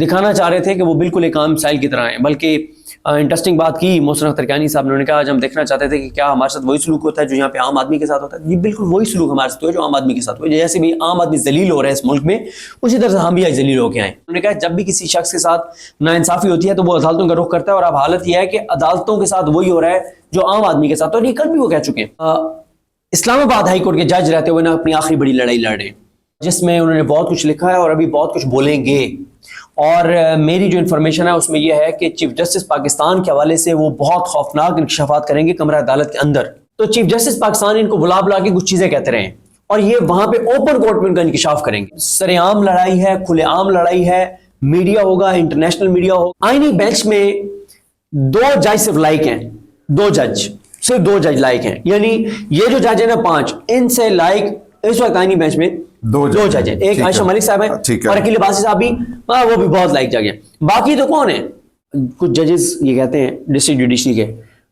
دکھانا چاہ رہے تھے کہ وہ بالکل ایک عام مسائل کی طرح ہیں. بلکہ انٹرسٹنگ بات کی محسن اختر کیانی صاحب نے کہا آج ہم دیکھنا چاہتے تھے کہ کیا ہمارے ساتھ وہی سلوک ہوتا ہے جو یہاں پہ عام آدمی کے ساتھ ہوتا ہے. یہ بالکل وہی سلوک ہمارے ساتھ ہوا جو عام آدمی کے ساتھ ہوا. جیسے بھی عام آدمی ذلیل ہو رہا ہے اس ملک میں, اسی طرح سے ہم بھی ذلیل ہو کے آئے. انہوں نے کہا جب بھی کسی شخص کے ساتھ ناانصافی ہوتی ہے تو وہ عدالتوں کا رخ کرتا ہے, اور اب حالت یہ ہے کہ عدالتوں کے ساتھ وہی ہو رہا ہے جو عام آدمی کے ساتھ. اور یہ کل بھی وہ کہہ چکے ہیں. اسلام آباد ہائی کورٹ کے جج رہتے ہوئے نا اپنی آخری بڑی لڑائی لڑ رہے ہیں, جس میں انہوں نے بہت کچھ لکھا ہے اور ابھی بہت کچھ بولیں گے. اور میری جو انفارمیشن ہے اس میں یہ ہے کہ چیف جسٹس پاکستان کے حوالے سے وہ بہت خوفناک انکشافات کریں گے کمرہ عدالت کے اندر. تو چیف جسٹس پاکستان ان کو بلا بلا کے کچھ چیزیں کہتے رہے ہیں, اور یہ وہاں پہ اوپن کورٹ میں ان کا انکشاف کریں گے. سر عام لڑائی ہے, کھلے عام لڑائی ہے, میڈیا ہوگا, انٹرنیشنل میڈیا ہوگا. آئینی بینچ میں 2 جج صرف لائق ہیں, 2 جج صرف 2 جج لائق ہیں. یعنی یہ جو جج ہیں نا 5, ان سے لائق اس وقت آئینی بینچ میں 2 جج ہیں. ایک عائشہ ملک صاحب ہیں اور عقیل عباسی صاحب بھی, وہ بھی بہت لائق جج ہیں. باقی تو کون ہیں؟ کچھ ججز یہ کہتے ہیں ڈسٹرکٹ جوڈیشری کے,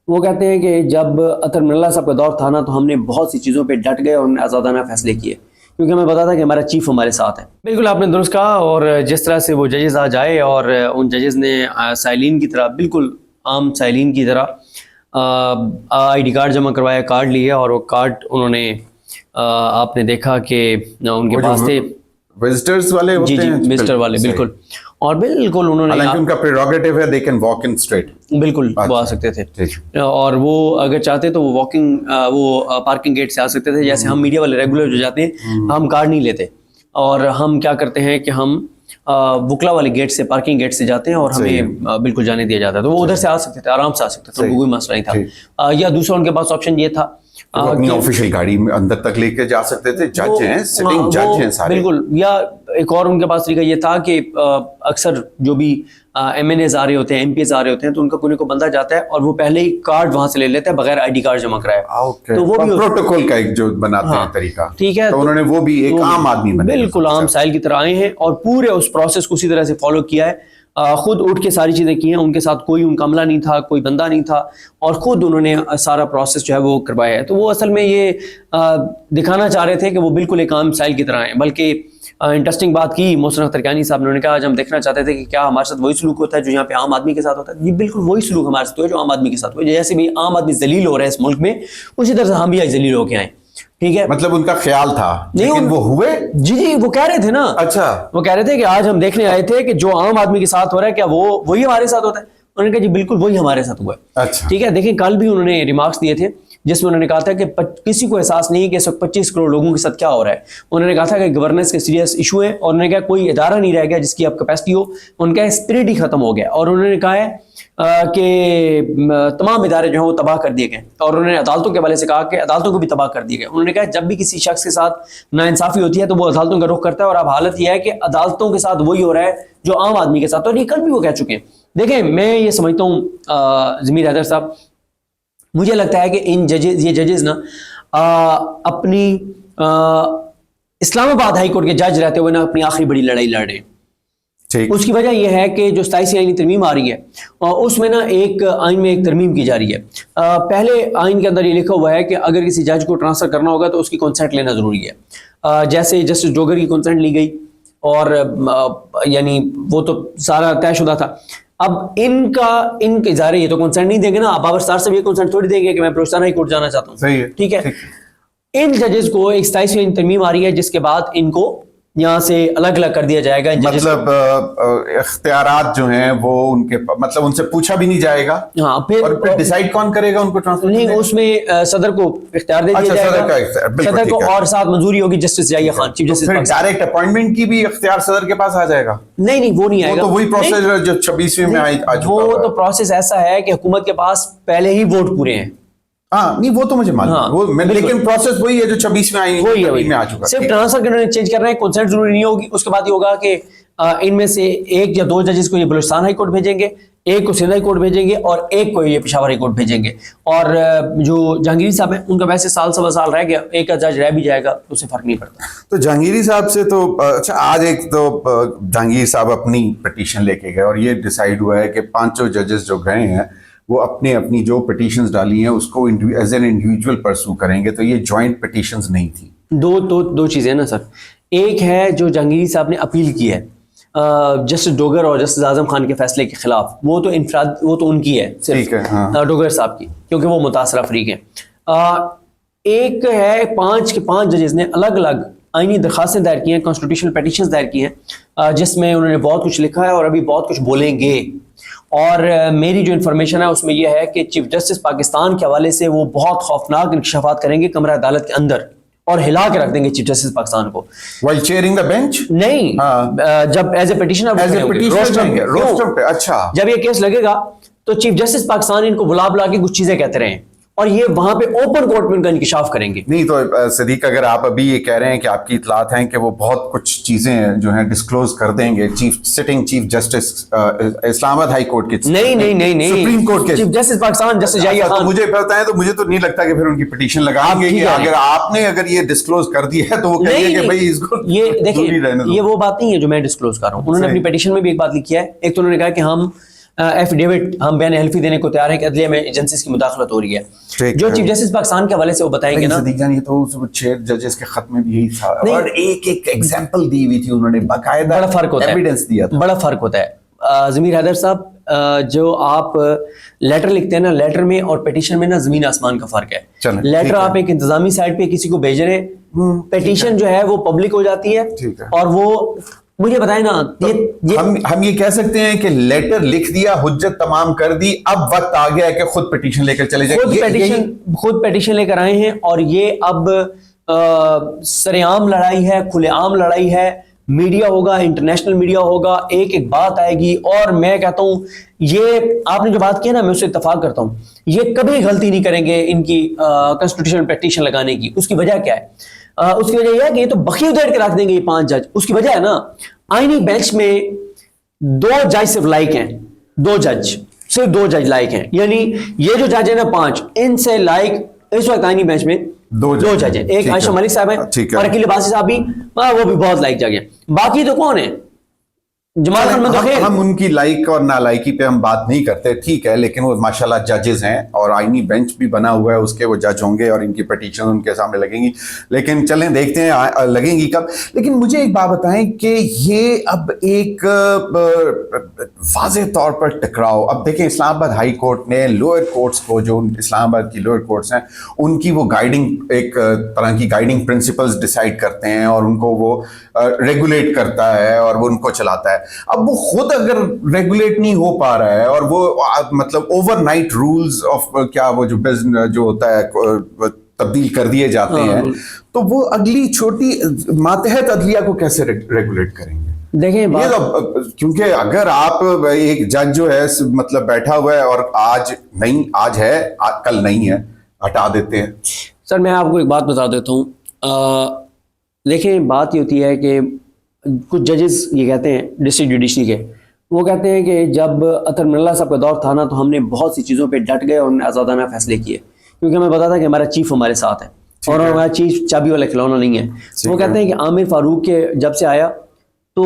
وہ کہتے ہیں کہ جب اطہر من اللہ صاحب کا دور تھا نا تو ہم نے بہت سی چیزوں پہ ڈٹ گئے اور انہوں نے آزادانہ فیصلے کیے, کیونکہ ہمیں پتا تھا کہ ہمارا چیف ہمارے ساتھ ہے. بالکل آپ نے درست کہا. اور جس طرح سے وہ ججز آج آئے اور ان ججز نے سائلین کی طرح, بالکل عام سائلین کی طرح آئی ڈی کارڈ جمع کروایا, کارڈ لیے, اور وہ کارڈ انہوں نے آپ نے دیکھا کہ ان کے پاس تھے وزٹرز والے ہوتے ہیں. جی وزٹر والے بالکل. اور بالکل انہوں نے ان کا پریروگیٹو ہے, they can walk in street, بالکل وہ آ سکتے تھے. اور وہ اگر چاہتے تو وہ واکنگ وہ پارکنگ گیٹ سے آ سکتے تھے. جیسے ہم میڈیا والے ریگولر جو جاتے ہیں ہم کارڈ نہیں لیتے, اور ہم کیا کرتے ہیں کہ ہم وکلا والے گیٹ سے, پارکنگ گیٹ سے جاتے ہیں اور ہمیں بالکل جانے دیا جاتا ہے. تو وہ ادھر سے آ سکتے تھے, آرام سے آ سکتے تھے, کوئی مسئلہ نہیں تھا. یا دوسرا ان کے پاس آپشن یہ تھا اپنی آفیشیل گاڑی میں اندر تک لے کے جا سکتے تھے. جج ہیں, سٹنگ جج ہیں سارے. بالکل. یا ایک اور ان کے پاس طریقہ یہ تھا کہ اکثر جو بھی ایم این ایز آ رہے ہوتے ہیں, ایم پی ایز آ رہے ہوتے ہیں, تو ان کا کوئی کو بندہ جاتا ہے اور وہ پہلے ہی کارڈ وہاں سے لے لیتا ہے بغیر آئی ڈی کارڈ جمع کرائے. تو وہ بھی پروٹوکول کا ایک جو بناتے ہیں طریقہ, ٹھیک ہے, تو انہوں نے وہ بھی ایک عام آدمی بنے, بالکل عام سائل کی طرح آئے ہیں اور پورے اس پروسیس کو اسی طرح سے فالو کیا ہے. خود اٹھ کے ساری چیزیں کی ہیں, ان کے ساتھ کوئی ان کا عملہ نہیں تھا, کوئی بندہ نہیں تھا, اور خود انہوں نے سارا پروسیس جو ہے وہ کروایا ہے. تو وہ اصل میں یہ دکھانا چاہ رہے تھے کہ وہ بالکل ایک عام مسائل کی طرح ہیں. بلکہ انٹرسٹنگ بات کی محسن اختر کیانی صاحب نے کہا آج ہم دیکھنا چاہتے تھے کہ کیا ہمارے ساتھ وہی سلوک ہوتا ہے جو یہاں پہ عام آدمی کے ساتھ ہوتا ہے. یہ بالکل وہی سلوک ہمارے ساتھ ہوا جو عام آدمی کے ساتھ ہوا. جیسے بھی عام آدمی ذلیل ہو رہا ہے اس ملک میں, اسی طرح سے ہم بھی ذلیل ہو کے آئے. ٹھیک ہے, مطلب ان کا خیال تھا لیکن وہ ہوئے. جی وہ کہہ رہے تھے نا, اچھا وہ کہہ رہے تھے کہ آج ہم دیکھنے آئے تھے کہ جو عام آدمی کے ساتھ ہو رہا ہے کیا وہ وہی ہمارے ساتھ ہوتا ہے. انہوں نے کہا جی بالکل وہی ہمارے ساتھ ہوا ہے. اچھا ٹھیک ہے. دیکھیں کل بھی انہوں نے ریمارکس دیے تھے جس میں انہوں نے کہا تھا کہ کسی کو احساس نہیں کہ اس وقت 25 کروڑ لوگوں کے ساتھ کیا ہو رہا ہے. انہوں نے کہا تھا کہ گورننس کے سیریس ایشو ہے, اور انہوں نے کہا کوئی ادارہ نہیں رہ گیا جس کی اب کیپیسٹی ہو. ان کا اسپرٹ ہی ختم ہو گیا, اور انہوں نے کہا ہے کہ تمام ادارے جو ہیں وہ تباہ کر دیے گئے. اور انہوں نے عدالتوں کے حوالے سے کہا کہ عدالتوں کو بھی تباہ کر دیے گئے. انہوں نے کہا جب بھی کسی شخص کے ساتھ ناانصافی ہوتی ہے تو وہ عدالتوں کا رخ کرتا ہے, اور اب حالت یہ ہے کہ عدالتوں کے ساتھ وہی ہو رہا ہے جو عام آدمی کے ساتھ. اور یہ کل بھی وہ کہہ چکے ہیں. دیکھیں میں یہ سمجھتا ہوں ضمیر حیدر صاحب, مجھے لگتا ہے کہ یہ ججز نا اپنی اسلام آباد ہائی کورٹ کے جج رہتے ہوئے نا اپنی آخری بڑی لڑائی لڑ رہے ہیں. اس کی وجہ یہ ہے کہ جو 27 آئینی ترمیم آ رہی ہے اس میں نا ایک آئین میں ایک ترمیم کی جا رہی ہے. پہلے آئین کے اندر یہ لکھا ہوا ہے کہ اگر کسی جج کو ٹرانسفر کرنا ہوگا تو اس کی کنسنٹ لینا ضروری ہے. جیسے جسٹس ڈوگر کی کنسنٹ لی گئی, اور یعنی وہ تو سارا طے شدہ تھا. اب ان کے ادارے یہ تو کنسنٹ نہیں دیں گے نا. بابر سار سے بھی یہ کنسنٹ تھوڑی دیں گے کہ میں بلوچستان ہائی کورٹ جانا چاہتا ہوں. صحیح ہے, ٹھیک ہے. ان ججز کو ایک 27 ترمیم آ رہی ہے جس کے بعد ان کو یہاں سے الگ الگ کر دیا جائے گا. مطلب اختیارات جو ہیں وہ ان کے مطلب ان سے پوچھا بھی نہیں جائے گا. ہاں, پھر ڈیسائیڈ کون کرے گا ان کو ٹرانسفر؟ نہیں, اس میں صدر کو اختیار دے دیا جائے گا, صدر کو, اور ساتھ منظوری ہوگی justice Zia Khan chief justice. پھر ڈائریکٹ اپوائنٹمنٹ کی بھی اختیار صدر کے پاس آ جائے گا؟ نہیں وہ نہیں آئے گا. تو وہی پروسیس جو 26ویں میں آ چکا ہے. وہ تو پروسیس ایسا ہے کہ حکومت کے پاس پہلے ہی ووٹ پورے ہیں. ہاں نہیں وہ تو مجھے معلوم ہے, لیکن پروسیس وہی ہے جو 26 میں آئی میں آ چکا ہے. صرف ٹرانسفر کے انہوں نے چینج کر رہے ہیں, کنسنٹ ضروری نہیں ہوگی. اس کے بعد یہ ہوگا کہ ان میں سے 1 یا 2 ججز کو یہ بلوچستان ہائی کورٹ بھیجیں گے, 1 کو سندھ ہائی کورٹ بھیجیں گے, اور 1 کو یہ پشاور ہائی کورٹ بھیجیں گے. اور جو جہانگیری صاحب ہیں ان کا ویسے سال سوا سال رہ گیا, 1 کا جج رہ بھی جائے گا, اس سے فرق نہیں پڑتا. تو جہانگیری صاحب سے تو اچھا, آج ایک تو جہانگیر صاحب اپنی پٹیشن لے کے گئے اور یہ ڈیسائیڈ ہوا ہے کہ 5 ججز جو گئے ہیں وہ اپنی جو پٹیشنز ڈالی ہیں اس کو ایز این انڈیویجول پرسو کریں گے. تو یہ جوائنٹ پٹیشنز نہیں تھی. دو چیزیں نا سر. ایک ہے جو جہانگیری صاحب نے اپیل کی ہے, جسٹس ڈوگر اور جسٹس اعظم خان کے فیصلے کے خلاف، وہ تو انفراد، وہ تو ان کی ہے صرف، ڈوگر صاحب کی، کیونکہ وہ متاثرہ فریق ہیں۔ ایک ہے 5 ججز نے الگ الگ آئینی درخواستیں دائر کی ہیں، کانسٹیٹیوشنل پیٹیشنز دائر کی ہیں، جس میں انہوں نے بہت کچھ لکھا ہے اور ابھی بہت کچھ بولیں گے۔ اور میری جو انفارمیشن ہے اس میں یہ ہے کہ چیف جسٹس پاکستان کے حوالے سے وہ بہت خوفناک انکشافات کریں گے کمرہ عدالت کے اندر، اور ہلا کے رکھ دیں گے چیف جسٹس پاکستان کو while chairing the bench؟ نہیں، جب ایز اے پٹیشنر، اچھا، جب یہ کیس لگے گا تو چیف جسٹس پاکستان ان کو بلا بلا کے کچھ چیزیں کہتے رہے ہیں، اور یہ وہاں پہ اوپن کورٹ میں ان کا انکشاف کریں گے۔ نہیں تو صدیق، اگر آپ ابھی یہ کہہ رہے ہیں کہ آپ کی اطلاعات ہیں کہ وہ بہت کچھ چیزیں جو ہیں ڈسکلوز کر دیں گے سٹنگ چیف جسٹس اسلام آباد ہائی کورٹ کے، نہیں سپریم کورٹ کے chief justice Pakistan justice Yahya Khan, مجھے پتا ہے، تو مجھے تو نہیں لگتا کہ پھر ان کی پٹیشن لگائیں گے کہ اگر آپ نے اگر یہ ڈسکلوز کر دی ہے تو وہ کہیں گے کہ بھائی اس کو یہ دیکھیں، یہ وہ بات نہیں ہے جو میں ڈسکلوز کر رہا ہوں۔ انہوں نے اپنی پٹیشن میں بھی ایک بات لکھی ہے، ایک تو انہوں نے کہا کہ ہم ایفیڈیوٹ، ہم بیان حلفی دینے کو تیار ہیں کہ عدلیہ میں ایجنسیز کی مداخلت ہو رہی ہے، جو چیف جسٹس پاکستان کے حوالے سے وہ بتائیں گے نا۔ صدیق جان، یہ تو 6 ججز کے خط میں بھی یہی تھا، اور ایک ایگزامپل دی ہوئی تھی انہوں نے، باقاعدہ بڑا فرق ہوتا ہے، ایویڈنس دیا تھا، بڑا فرق ہوتا ہے۔ ضمیر حیدر صاحب، جو آپ لیٹر لکھتے ہیں نا، لیٹر میں اور پیٹیشن میں نا زمین آسمان کا فرق ہے۔ لیٹر آپ ایک انتظامی سائٹ پہ کسی کو بھیج رہے ہیں، پیٹیشن جو ہے وہ پبلک ہو جاتی ہے، اور وہ مجھے بتائیں نا، ہم یہ کہہ سکتے ہیں کہ لیٹر لکھ دیا، حجت تمام کر دی، اب وقت آ گیا ہے کہ خود پیٹیشن لے کر چلے جائیں، خود پیٹیشن لے کر آئے ہیں، اور یہ اب سر عام لڑائی ہے، کھلے عام لڑائی ہے، میڈیا ہوگا، انٹرنیشنل میڈیا ہوگا، ایک بات آئے گی۔ اور میں کہتا ہوں، یہ آپ نے جو بات کی ہے نا، میں اس سے اتفاق کرتا ہوں، یہ کبھی غلطی نہیں کریں گے ان کی کانسٹیٹیوشنل پیٹیشن لگانے کی۔ اس کی وجہ کیا ہے؟ اس کی وجہ یہ ہے کہ یہ تو بخی ادھیڑ کے رکھ دیں گے یہ 5 جج۔ اس کی وجہ ہے نا، آئینی بینچ میں 2 جج صرف لائق ہیں، 2 جج، صرف 2 جج لائق ہیں، یعنی یہ جو جج ہیں نا 5، ان سے لائق اس وقت آئینی بینچ میں 2 جج ہیں، ایک عائشہ ملک صاحب ہیں اور عقیل عباسی صاحب بھی، وہ بھی بہت لائق جج ہیں۔ باقی تو کون ہیں؟ جمال خان مندوخیل۔ ہم ان کی لائک اور نالائکی پہ ہم بات نہیں کرتے، ٹھیک ہے، لیکن وہ ماشاءاللہ ججز ہیں اور آئینی بینچ بھی بنا ہوا ہے اس کے، وہ جج ہوں گے اور ان کی پٹیشن ان کے سامنے لگیں گی، لیکن چلیں دیکھتے ہیں لگیں گی کب۔ لیکن مجھے ایک بات بتائیں کہ یہ اب ایک واضح طور پر ٹکراؤ، اب دیکھیں اسلام آباد ہائی کورٹ نے لوئر کورٹس کو، جو اسلام آباد کی لوئر کورٹس ہیں، ان کی وہ گائیڈنگ، ایک طرح کی گائیڈنگ پرنسپلز ڈیسائیڈ کرتے ہیں اور ان کو وہ ریگولیٹ کرتا ہے اور وہ ان کو چلاتا ہے۔ اب وہ خود اگر ریگولیٹ نہیں ہو پا رہا ہے اور وہ مطلب اوور نائٹ رولز آف کیا وہ جو بزنس جو ہوتا ہے تبدیل کر دیے جاتے ہیں، تو وہ اگلی چھوٹی ماتحت عدلیہ کو کیسے ریگولیٹ کریں گے؟ دیکھیں کیونکہ اگر آپ ایک جج جو ہے مطلب بیٹھا ہوا ہے اور آج ہے کل نہیں ہے، ہٹا دیتے ہیں۔ سر میں آپ کو ایک بات بتا دیتا ہوں، دیکھیں بات یہ ہوتی ہے کہ کچھ ججز یہ کہتے ہیں ڈسٹرکٹ جوڈیشری کے، وہ کہتے ہیں کہ جب اطہر من اللہ صاحب کا دور تھا نا، تو ہم نے بہت سی چیزوں پہ ڈٹ گئے اور انہوں نے آزادانہ فیصلے کیے، کیونکہ ہمیں پتا تھا کہ ہمارا چیف ہمارے ساتھ ہے اور ہمارا چیف چابی والا کھلونا نہیں ہے۔ وہ کہتے ہیں کہ عامر فاروق کے جب سے آیا تو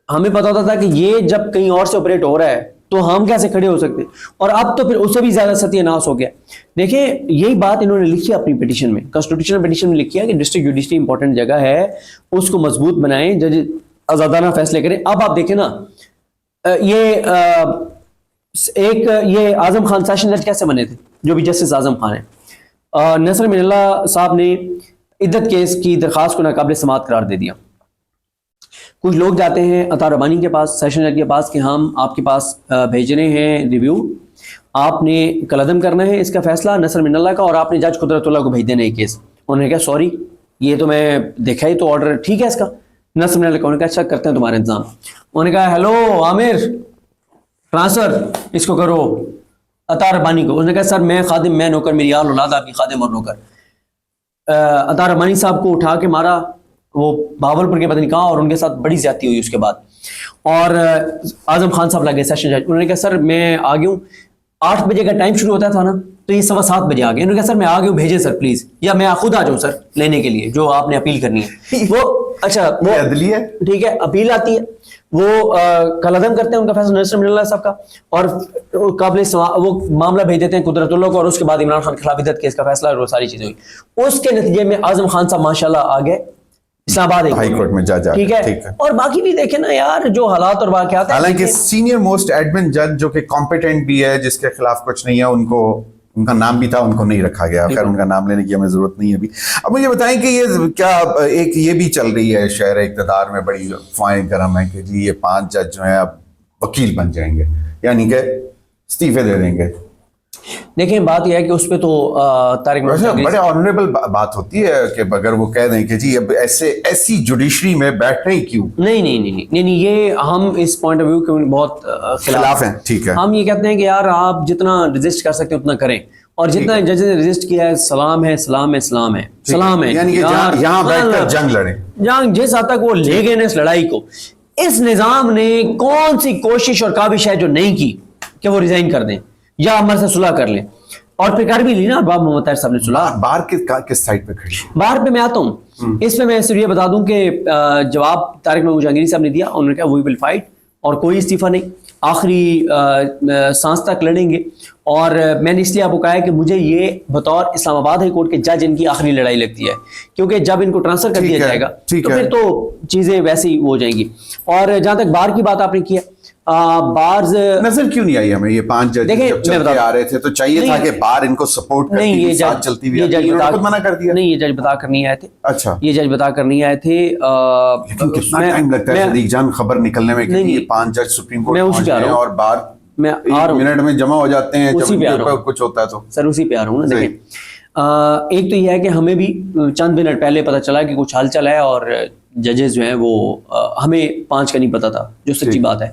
ہمیں پتا ہوتا تھا کہ یہ جب کہیں اور سے آپریٹ ہو رہا ہے تو ہم کیسے کھڑے ہو سکتے ہیں، اور اب تو پھر اس سے بھی زیادہ ستیہ ناس ہو گیا۔ دیکھیں یہی بات انہوں نے لکھی ہے اپنی پٹیشن میں، کانسٹیٹیوشنل پٹیشن میں لکھی ہے کہ ڈسٹرکٹ جوڈیشری امپورٹنٹ جگہ ہے، اس کو مضبوط بنائیں، جج آزادانہ فیصلے کریں۔ اب آپ دیکھیں نا، یہ اعظم خان سیشن جج کیسے بنے تھے، جو بھی جسٹس اعظم خان ہیں، نصر من اللہ صاحب نے عدت کیس کی درخواست کو ناقابل سماعت قرار دے دیا۔ کچھ لوگ جاتے ہیں عطا ربانی کے پاس، سیشن جج کے پاس، کہ ہم آپ کے پاس بھیج رہے ہیں ریویو، آپ نے کالعدم کرنا ہے اس کا فیصلہ نصر من اللہ کا، اور آپ نے جج قدرت اللہ کو بھیج دینا ہے کیس۔ انہوں نے کہا سوری، یہ تو میں دیکھا ہی تو آرڈر ٹھیک ہے اس کا۔ نصر من اللہ کو انہوں نے کہا اچھا کرتے ہیں تمہارا انتظام۔ انہوں نے کہا ہیلو عامر، ٹرانسفر اس کو کرو عطا ربانی کو۔ انہوں نے کہا سر میں خادم، میں نوکر، میری آل اولاد آپ کی خادم اور نوکر۔ عطا ربانی صاحب کو اٹھا کے مارا، وہ باولپور کے پتہ نہیں کہاں، اور ان کے ساتھ بڑی زیادتی ہوئی اس کے بعد۔ اور اعظم خان صاحب لگے سیشن جج، انہوں نے کہا سر میں آ گیا ہوں، 8 بجے کا ٹائم شروع ہوتا تھا نا، تو یہ 7:15 بجے آ گئے۔ انہوں نے کہا سر میں آ گیا ہوں، بھیجیں سر پلیز، یا میں خود آ جاؤں سر لینے کے لیے جو آپ نے اپیل کرنی ہے۔ وہ اچھا وہ عدلیہ ٹھیک ہے، اپیل آتی ہے، وہ کالعدم کرتے ہیں ان کا فیصلہ نصر من اللہ صاحب کا، اور قابل وہ معاملہ بھیج دیتے ہیں قدرت اللہ کو، اور اس کے بعد عمران خان کے خلاف عدت کیس کا فیصلہ اور وہ ساری چیزیں ہوئی۔ اس کے نتیجے میں اعظم خان صاحب ماشاءاللہ آ گئے، اسلام آباد ہائی کورٹ میں جج، ٹھیک ہے. اور باقی بھی دیکھیں نا یار جو حالات اور واقعات ہیں. حالانکہ سینئر موسٹ ایڈمن جج جو کہ کمپیٹنٹ بھی ہے، جس کے خلاف کچھ نہیں ہے، ان کا نام بھی تھا، ان کو نہیں رکھا گیا. خیر ان کا نام لینے کی ہمیں ضرورت نہیں ہے ابھی. اب مجھے بتائیں کہ یہ کیا ایک یہ بھی چل رہی ہے شہر اقتدار میں بڑی فائن گرم ہے کہ جی یہ 5 جج جو ہیں اب وکیل بن جائیں گے، یعنی کہ استعفے دے دیں گے. دیکھیں بات یہ ہے کہ اس پہ تو طارق بڑے آنریبل بات ہوتی ہے کہ اگر وہ کہہ دیں کہ جی اب ایسی جوڈیشری میں بیٹھنے ہی کیوں. نہیں یہ ہم اس پوائنٹ آف ویو کے بہت خلاف ہیں. ٹھیک ہے، ہم یہ کہتے ہیں کہ یار آپ جتنا رجسٹ کر سکتے اتنا کریں، اور جتنا ججز نے رجسٹ کیا ہے سلام ہے سلام ہے سلام ہے سلام ہے. یعنی یہاں بیٹھ کر جنگ لڑیں. جنگ جس حد تک وہ لے گئے نا اس لڑائی کو، اس نظام نے کون سی کوشش اور کاوش ہے جو نہیں کی کہ وہ ریزائن کر دیں یا ہمارے سے صلح کر لیں، اور پھر کر بھی لی نا. باب محمد طاہر صاحب نے صلح. باہر کس سائڈ پہ کھڑی؟ باہر پہ میں آتا ہوں. اس پہ میں صرف یہ بتا دوں کہ جواب طارق محمود جہانگیری صاحب نے دیا، انہوں نے کہا وی ول فائٹ، اور کوئی استعفیٰ نہیں، آخری سانس تک لڑیں گے. اور میں نے اس لیے آپ کو کہا ہے کہ مجھے یہ بطور اسلام آباد ہائی کورٹ کے جج ان کی آخری لڑائی لگتی ہے، کیونکہ جب ان کو ٹرانسفر کر دیا جائے گا تو پھر تو چیزیں ویسی ہو جائیں گی. اور جہاں تک بار کی بات آپ نے کی ہے، بارز نظر کیوں نہیں آئی ہمیں یہ 5 جج جب چلتے آ رہے تھے تو چاہیے تھا کہ بار ان کو سپورٹ کرتی ہوئی ساتھ چلتی ہوئی. منع کر دیا. نہیں، یہ جج بتا کر نہیں آئے تھے. اچھا، یہ جج بتا کر نہیں آئے تھے. لیکن کتنا ٹائم لگتا ہے صدیق جان خبر نکلنے میں کہ یہ 5 جج سپریم کورٹ پہنچ گئے اور بار منٹ میں جمع ہو جاتے ہیں جب کچھ ہوتا ہے تو. سر اسی پہ آ رہا ہوں نا. دیکھیں ایک تو یہ ہے کہ ہمیں بھی چند منٹ پہلے پتہ چلا کہ کچھ حال چل ہے، اور ججز جو ہیں وہ ہمیں 5 کا نہیں پتا تھا، جو سچی بات ہے.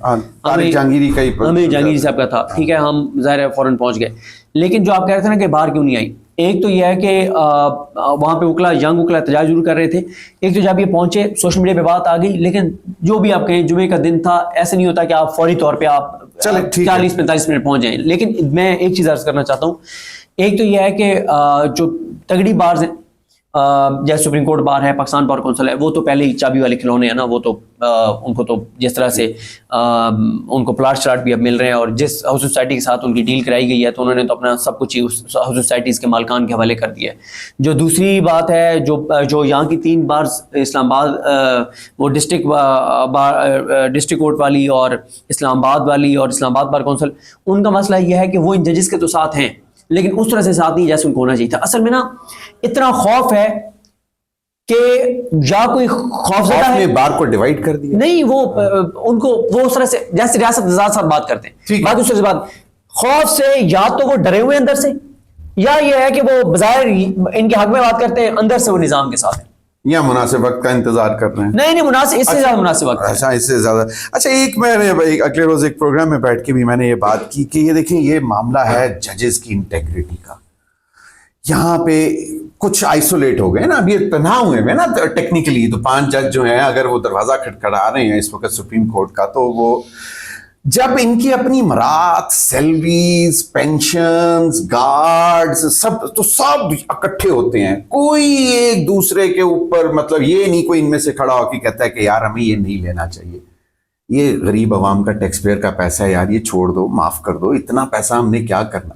ہمیں جہانگیری صاحب کا تھا، ٹھیک ہے، ہم ظاہر فوراً پہنچ گئے. لیکن جو آپ کہہ رہے تھے نا کہ باہر کیوں نہیں آئی، ایک تو یہ ہے کہ وہاں پہ ینگ وکلا احتجاج ضرور کر رہے تھے. ایک تو جب یہ پہنچے سوشل میڈیا پہ بات آ گئی، لیکن جو بھی آپ کہیں جمعے کا دن تھا، ایسے نہیں ہوتا کہ آپ فوری طور پہ آپ 40-45 منٹ پہنچ جائیں. لیکن میں ایک چیز عرض کرنا چاہتا ہوں. ایک تو یہ ہے کہ جو تگڑی بارز ہیں، جیسے سپریم کورٹ بار ہے، پاکستان بار کونسل ہے، وہ تو پہلے ہی چابی والے کھلونے ہیں نا. وہ تو ان کو تو جس طرح سے ان کو پلاٹ شلاٹ بھی اب مل رہے ہیں، اور جس ہاؤس سوسائٹی کے ساتھ ان کی ڈیل کرائی گئی ہے تو انہوں نے تو اپنا سب کچھ ہی اس ہاؤس سوسائٹیز کے مالکان کے حوالے کر دیا ہے. جو دوسری بات ہے، جو یہاں کی 3 بارز اسلام آباد، وہ ڈسٹرکٹ کورٹ والی اور اسلام آباد والی اور اسلام آباد بار کونسل، ان کا مسئلہ یہ ہے کہ وہ ان ججز کے تو ساتھ ہیں، لیکن اس طرح سے ساتھ نہیں جیسے ان کو ہونا چاہیے تھا. اصل میں نا اتنا خوف ہے کہ یا کوئی خوف زدہ ہے، بار کو ڈیوائیڈ کر دیا. نہیں، وہ ان کو وہ اس طرح سے جیسے ریاست نظام صاحب بات کرتے ہیں، باقی اس طرح سے بات خوف سے، یا تو وہ ڈرے ہوئے اندر سے، یا یہ ہے کہ وہ بظاہر ان کے حق میں بات کرتے ہیں، اندر سے وہ نظام کے ساتھ ہیں، یا مناسب وقت کا انتظار کر رہے ہیں. نہیں مناسب، اس سے زیادہ مناسب وقت. اچھا، اس سے زیادہ. اچھا، ایک میں نے اگلے روز ایک پروگرام میں بیٹھ کے بھی میں نے یہ بات کی کہ یہ دیکھیں یہ معاملہ ہے ججز کی انٹیگریٹی کا. یہاں پہ کچھ آئسولیٹ ہو گئے نا، اب یہ تنہا ہوئے ہیں نا ٹیکنیکلی. تو 5 جج جو ہیں اگر وہ دروازہ کھٹکھٹا رہے ہیں اس وقت سپریم کورٹ کا، تو وہ جب ان کی اپنی مراد، سیلریز، پینشنز، گارڈز، سب اکٹھے ہوتے ہیں. کوئی ایک دوسرے کے اوپر مطلب یہ نہیں کوئی ان میں سے کھڑا ہو کے کہتا ہے کہ یار ہمیں یہ نہیں لینا چاہیے، یہ غریب عوام کا ٹیکس پیئر کا پیسہ ہے یار، یہ چھوڑ دو، معاف کر دو، اتنا پیسہ ہم نے کیا کرنا.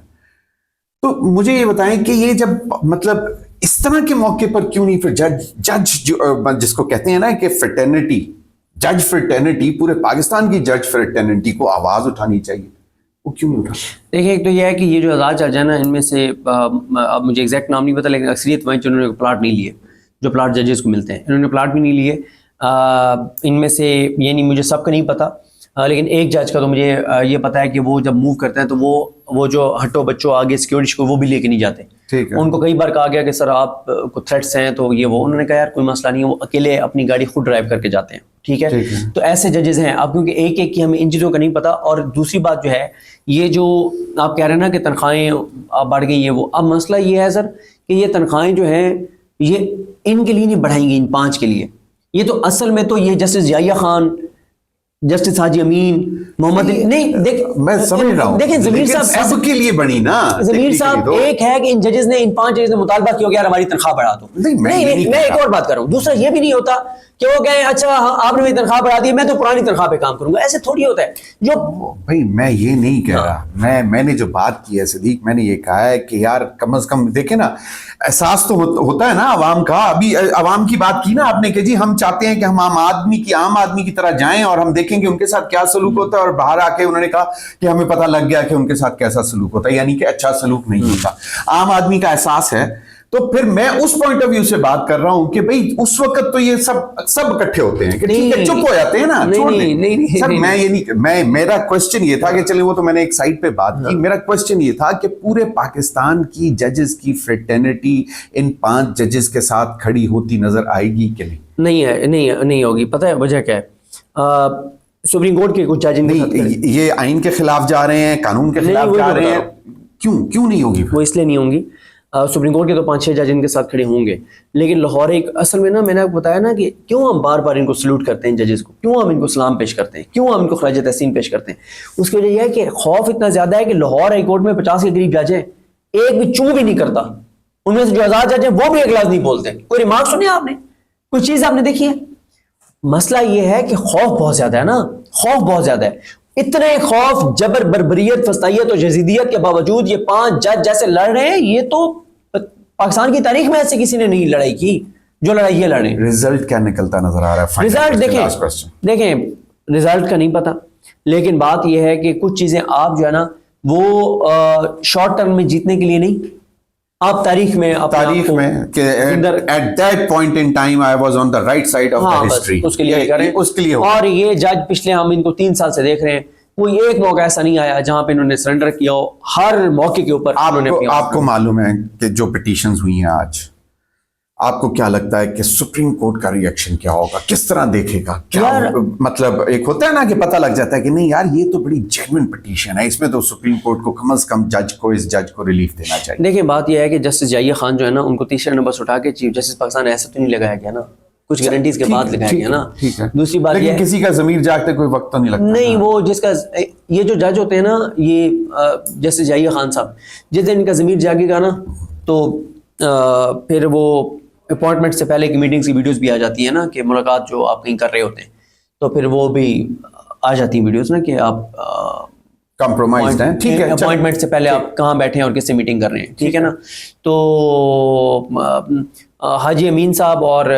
تو مجھے یہ بتائیں کہ یہ جب مطلب اس طرح کے موقع پر کیوں نہیں پھر جج جس کو کہتے ہیں نا کہ فریٹرنٹی، جج فریٹرنٹی، پورے پاکستان کی جج فریٹرنٹی کو آواز اٹھانی چاہیے، وہ کیوں نہیں اٹھا؟ دیکھیں ایک تو یہ ہے کہ یہ جو آزاد جج ہیں نا، ان میں سے اب مجھے ایگزیکٹ نام نہیں پتا، لیکن اکثریت وہیں انہوں نے پلاٹ نہیں لیے، جو پلاٹ ججز کو ملتے ہیں انہوں نے پلاٹ بھی نہیں لیے. ان میں سے یہ نہیں، مجھے سب کا نہیں پتا، لیکن ایک جج کا تو مجھے یہ پتا ہے کہ وہ جب موو کرتے ہیں تو وہ جو ہٹو بچوں آگے سیکورٹی کو وہ بھی لے کے نہیں جاتے. ان کو کئی بار کہا گیا کہ سر آپ کو تھریٹس ہیں تو یہ وہ، انہوں نے کہا یار کوئی مسئلہ نہیں ہے، وہ اکیلے اپنی گاڑی خود ڈرائیو کر کے جاتے ہیں. ٹھیک ہے، تو ایسے ججز ہیں. اب کیونکہ ایک ایک کی ہمیں ان چیزوں کا نہیں پتا. اور دوسری بات جو ہے، یہ جو آپ کہہ رہے ہیں نا کہ تنخواہیں آپ بڑھ گئی، یہ وہ، اب مسئلہ یہ ہے سر کہ یہ تنخواہیں جو ہیں یہ ان کے لیے نہیں بڑھائیں گی، ان 5 کے لیے. یہ تو اصل میں تو یہ جسٹس یحییٰ خان، جسٹس حاجی امین، محمد علی، نہیں میں سمجھ رہا ہوں، دیکھیں ضمیر صاحب سب کے لیے بنی نا. ضمیر صاحب ایک ہے کہ ان ججز نے، ان 5 ججز نے مطالبہ کیا کہ یار ہماری تنخواہ بڑھا دو. نہیں، میں ایک اور بات کر رہا ہوں. دوسرا یہ بھی نہیں ہوتا کہ وہ کہیں اچھا آپ نے میری تنخواہ بڑھا دی میں تو پرانی تنخواہ پہ کام کروں گا. ایسے تھوڑی ہوتا ہے. جو بھائی میں یہ نہیں کہہ رہا, میں نے جو بات کی ہے صدیق, میں نے یہ کہا ہے کہ یار کم از کم دیکھیں نا, احساس تو ہوتا ہے نا عوام کا. ابھی عوام کی بات کی نا آپ نے کہ جی ہم چاہتے ہیں کہ ہم عام آدمی کی طرح جائیں اور ہم دیکھیں کہ ان کے ساتھ کیا سلوک ہوتا ہے, اور باہر آ کے انہوں نے کہا کہ ہمیں پتہ لگ گیا کہ ان کے ساتھ کیسا سلوک ہوتا ہے, یعنی کہ اچھا سلوک نہیں ہوتا. عام آدمی کا احساس ہے. تو پھر میں اس پوائنٹ آف ویو سے بات کر رہا ہوں کہ بھئی اس وقت تو یہ سب اکٹھے ہوتے ہیں کہ ٹھیک ہے چپ ہو جاتے ہیں نا, چھوڑ دیں. سر میں یہ نہیں, میرا کوسچن یہ تھا کہ چلیں وہ تو میں نے ایک سائڈ پہ بات کی, میرا کوسچن یہ تھا کہ پورے پاکستان کی ججز کی فریٹرنیٹی ان 5 ججز کے ساتھ کھڑی ہوتی نظر آئے گی کہ نہیں؟ نہیں ہوگی. پتہ ہے وجہ کیا ہے؟ سپریم کورٹ کے کچھ جج یہ آئین کے خلاف جا رہے ہیں, قانون کے خلاف جا رہے ہیں, کیوں نہیں ہوگی؟ وہ اس لیے نہیں ہوں گی. سپریم کورٹ کے تو 5-6 جج ان کے ساتھ کھڑے ہوں گے, لیکن لاہور ایک اصل میں نا, میں نے آپ کو بتایا نا کہ کیوں ہم بار بار ان کو سلوٹ کرتے ہیں ججز کو, کیوں ہم ان کو سلام پیش کرتے ہیں, کیوں ہم ان کو خراج تحسین پیش کرتے ہیں. اس کی وجہ یہ ہے کہ خوف اتنا زیادہ ہے کہ لاہور ہائی کورٹ میں 50 کے قریب جج ہیں, ایک بھی چوں بھی نہیں کرتا. ان میں سے جو آزاد جج ہیں وہ بھی ایک لفظ نہیں بولتے. کوئی ریمارک سنے آپ نے, کوئی چیز آپ نے دیکھی ہے؟ مسئلہ یہ ہے کہ خوف بہت زیادہ ہے نا, خوف بہت زیادہ ہے. اتنے خوف, جبر, بربریت, فسطائیت اور یزیدیت کے باوجود یہ 5 جج جیسے لڑ رہے ہیں, یہ تو پاکستان کی تاریخ میں ایسے کسی نے نہیں لڑائی کی جو لڑائی یہ لڑے. رزلٹ کیا نکلتا نظر آ رہا ہے؟ رزلٹ دیکھیں رزلٹ کا نہیں پتا, لیکن بات یہ ہے کہ کچھ چیزیں آپ جو ہے نا وہ شارٹ ٹرم میں جیتنے کے لیے نہیں, آپ تاریخ میں کہ at that point in time I was on the right side of the history, اس کے لیے کریں. اور یہ جج پچھلے ہم ان کو 3 سال سے دیکھ رہے ہیں, کوئی ایک موقع ایسا نہیں آیا جہاں پہ انہوں نے سرنڈر کیا ہو. ہر موقع کے اوپر آپ کو معلوم ہے کہ جو پٹیشنز ہوئی ہیں آج, آپ کو کیا لگتا ہے کہ سپریم کورٹ کا ری ایکشن کیا ہوگا, کس طرح دیکھے گا؟ کیا مطلب ایک ہوتا ہے نا کہ پتہ لگ جاتا ہے کہ نہیں یار یہ تو بڑی جینوئن پٹیشن ہے, اس میں تو سپریم کورٹ کو کم از کم اس جج کو ریلیف دینا چاہیے. دیکھیں بات یہ ہے کہ جسٹس جائیہ خان جو ہے نا ان کو تیسرے نمبر سے اٹھا کے چیف جسٹس پاکستان ایسا تو نہیں لگایا گیا نا, کچھ گارنٹیز کے بعد لگایا گیا نا. دوسری بات یہ کسی کا ضمیر جاگتے کوئی وقت تو نہیں لگتا. نہیں, وہ جس کا یہ جو جج ہوتے ہیں نا, یہ جسٹس جائیہ خان صاحب, جس دن ان کا ضمیر جاگے گا نا تو پھر وہ اپوائنٹمنٹ سے پہلے کی میٹنگز کی ویڈیوز بھی آ جاتی ہیں نا, کہ ملاقات جو آپ کہیں کر رہے ہوتے ہیں تو پھر وہ بھی آ جاتی ہیں ویڈیوز نا کہ آپ کمپرومائزڈ ہیں, ٹھیک ہے, اپوائنٹمنٹ سے پہلے آپ کہاں بیٹھے ہیں اور کس سے میٹنگ کر رہے ہیں, ٹھیک ہے نا. تو حاجی امین صاحب اور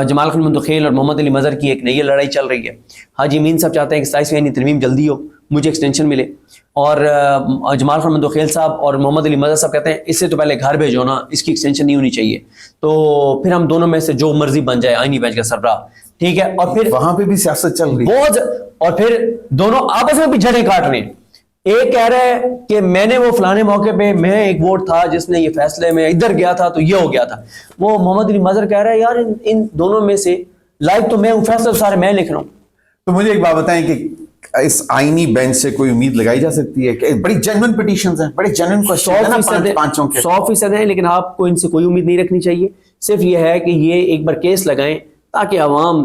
جمال خان مندخیل اور محمد علی مظہر کی ایک نئی لڑائی چل رہی ہے. حاجی امین صاحب چاہتے ہیں کہ 27ویں ترمیم جلدی ہو, مجھے ایکسٹینشن ملے, اور جمال خان مندخیل صاحب اور محمد علی مظہر صاحب کہتے ہیں اس سے تو پہلے گھر بھیجو نا, اس کی ایکسٹینشن نہیں ہونی چاہیے, تو پھر ہم دونوں میں سے جو مرضی بن جائے آئینی بینچ کا سربراہ, ٹھیک ہے. اور پھر وہاں پہ بھی سیاست چل رہی ہے, اور پھر دونوں آپس میں بھی جھڑیں کاٹ رہے ہیں. ایک کہہ رہا ہے کہ میں نے وہ فلانے موقع پہ میں ایک ووٹ تھا جس نے یہ فیصلے میں ادھر گیا تھا تو یہ ہو گیا تھا. وہ محمد علی مظہر کہہ رہا ہے یار ان دونوں میں سے لائق تو میں ہوں, فیصلے سارے میں لکھ رہا ہوں. تو مجھے ایک بات بتائیں کہ اس آئینی بینچ سے کوئی امید لگائی جا سکتی ہے کہ بڑی جینوئن پٹیشنز ہیں, بڑے جینوئن کوسچن ہیں 100% ہیں, لیکن آپ کو ان سے کوئی امید نہیں رکھنی چاہیے. صرف یہ ہے کہ یہ ایک بار کیس لگائیں تاکہ عوام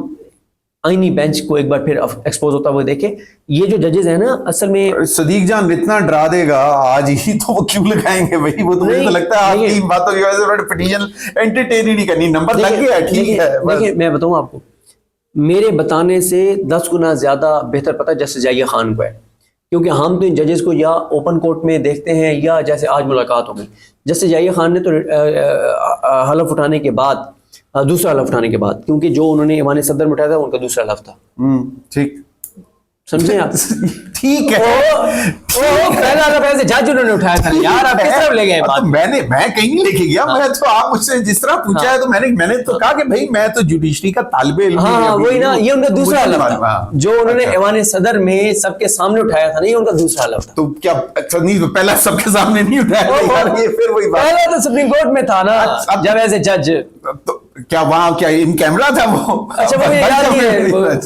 آئینی بینچ کو ایک بار پھر ایکسپوز ہوتا ہوا دیکھے. یہ جو ججز ہیں نا اصل میں صدیق جان اتنا ڈرا دے گا آج ہی تو وہ کیوں لگائیں گے بھائی, وہ تو مجھے تو لگتا ہے آپ کی باتوں کی وجہ سے پٹیشن انٹرٹین ہی نہیں کرنی, نمبر لگ گیا ٹھیک ہے. دیکھیں میں بتاؤں آپ کو, میرے بتانے سے 10 گنا زیادہ بہتر پتہ جسٹس جائیہ خان کو ہے, کیونکہ ہم تو ان ججز کو یا اوپن کورٹ میں دیکھتے ہیں یا جیسے آج ملاقات ہو گئی. جسٹس جائیہ خان نے تو حلف اٹھانے کے بعد, دوسرا حلف اٹھانے کے بعد, کیونکہ جو انہوں نے ایوان صدر میں اٹھایا تھا ان کا دوسرا حلف تھا. ٹھیک سمجھیں آپ, ٹھیک ہے, پہلا حلف ایسے جج انہوں نے اٹھایا تھا. یار آپ کس طرف لے گئے بات؟ میں کہیں نہیں لے کے گیا, میں تو آپ مجھ سے جس طرح پوچھا ہے تو میں نے تو کہا کہ بھائی میں تو جوڈیشری کا طالب علم ہوں. ہاں وہی نا, یہ ان کا دوسرا حلف تھا جو انہوں نے ایوان صدر میں سب کے سامنے اٹھایا تھا. نہیں, ان کا دوسرا حلف تھا. تو کیا پہلا سب کے سامنے نہیں اٹھایا, یہ پھر وہی بات, پہلا تو سپریم کورٹ میں تھا نا جب ایز اے جج. کیا وہاں کیا ان کیمرہ تھا وہ؟ اچھا وہ یاد نہیں ہے,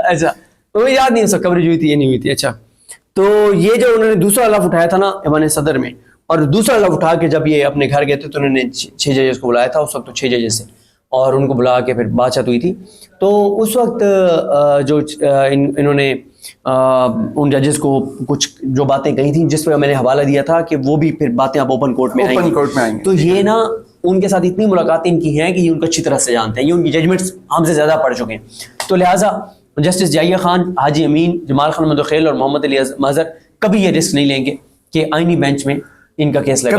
اچھا وہ یاد نہیں ہے سب کوریج ہوئی تھی یہ نہیں ہوئی تھی. اچھا تو یہ جو انہوں نے دوسرا حلف اٹھایا تھا نا ایوان صدر میں, اور دوسرا حلف اٹھا کے جب یہ اپنے گھر گئے تھے تو انہوں نے 6 ججز کو بلایا تھا اس وقت, تو 6 ججز سے, اور ان کو بلا کے پھر بات چیت ہوئی تھی. تو اس وقت جو انہوں نے ان ججز کو کچھ جو باتیں کہی تھیں جس پہ میں نے حوالہ دیا تھا کہ وہ بھی پھر باتیں اب اوپن کورٹ میں آئیں گی. تو یہ نا ان کے ساتھ اتنی ملاقاتیں ان کی ہیں کہ یہ ان کو اچھی طرح سے جانتے ہیں, یہ ان کی ججمنٹس ہم سے زیادہ پڑھ چکے ہیں. تو لہٰذا جسٹس جائیہ خان, حاجی امین, جمال خان مدخیل اور محمد علی مظہر کبھی یہ رسک نہیں لیں گے کہ آئینی بینچ میں ان کا کیس لگا.